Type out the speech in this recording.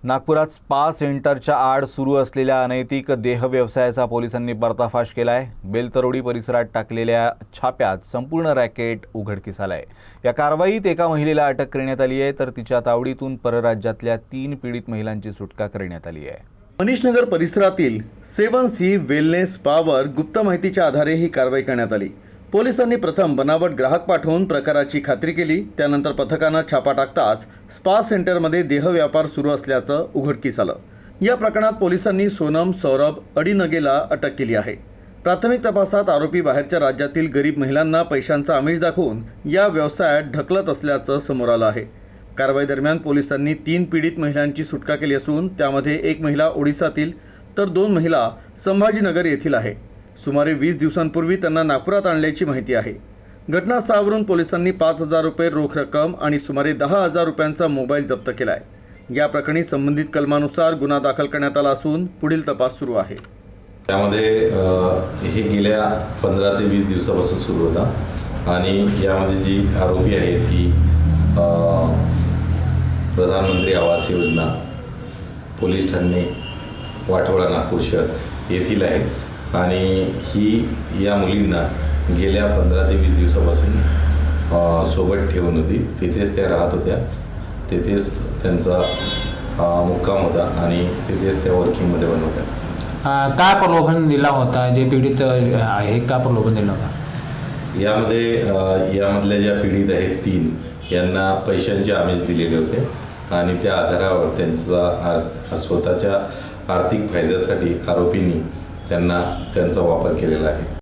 नागपुरात स्पा सेंटरच्या आड सुरू असलेल्या अनैतिक देह व्यवसायाचा पोलिसांनी पर्दाफाश केलाय। बेलतरोडी परिसरात टाकलेल्या छाप्यात संपूर्ण रॅकेट उघडकीस आलाय। या कारवाईत एका महिलेला अटक करण्यात आली आहे, तर तिच्या तावडीतून परराज्यातल्या 3 पीडित महिलांची सुटका करण्यात आली आहे। मनीषनगर परिसरातील 7C वेलनेस स्पावर गुप्त माहितीच्या आधारे ही कारवाई करण्यात आली। पोलिसांनी प्रथम बनावट ग्राहक पाठवून प्रकाराची खात्री केली। त्यानंतर पथकाने छापा टाकताच स्पा सेंटरमध्ये देह व्यापार सुरू असल्याचं उघडकीस आलं। या प्रकरणात पोलिसांनी सोनम सौरभ अडीनगेला अटक केली आहे। प्राथमिक तपासात आरोपी बाहेरच्या राज्यातील गरीब महिलांना पैशांचा आमिष दाखवून या व्यवसायात ढकलत असल्याचं समोर आलं आहे। कारवाई दरम्यान पोलिसांनी 3 पीडित महिलांची सुटका केली असून त्यामध्ये एक महिला ओडिसातील तर 2 महिला संभाजीनगर येथील आहे। सुमारे 20 दिवसांपूर्वी त्यांना नागपुरात आणल्याची माहिती आहे। घटनास्थळावरून पोलिसांनी 5,000 रुपये रोख रक्कम आणि सुमारे 10,000 रुपयांचा मोबाईल जप्त केला आहे। या प्रकरणी संबंधित कलमानुसार गुन्हा दाखल करण्यात आला असून पुढील तपास सुरू आहे। त्यामध्ये हे गेल्या 15 ते 20 दिवसापासून सुरू होता आणि यामध्ये जी आरोपी आहे ती प्रधानमंत्री आवास योजना पोलीस ठाणे वाटोळा नागपूर शहर येथील आहे आणि ही या मुलींना गेल्या 15 ते 20 दिवसापासून सोबत ठेवून होती। तिथेच त्या राहत होत्या, तिथेच त्यांचा मुक्काम होता आणि तिथेच त्या वर्किंगमध्ये पण होत्या। काय प्रलोभन दिला होता जे पीडित आहे, का प्रलोभन दिलं होता? यामधल्या ज्या पीडित आहेत 3 यांना पैशांचे आमिष दिलेले होते आणि त्या आधारावर त्यांचा स्वतःच्या आर्थिक फायद्यासाठी आरोपींनी त्यांचा वापर केलेला आहे।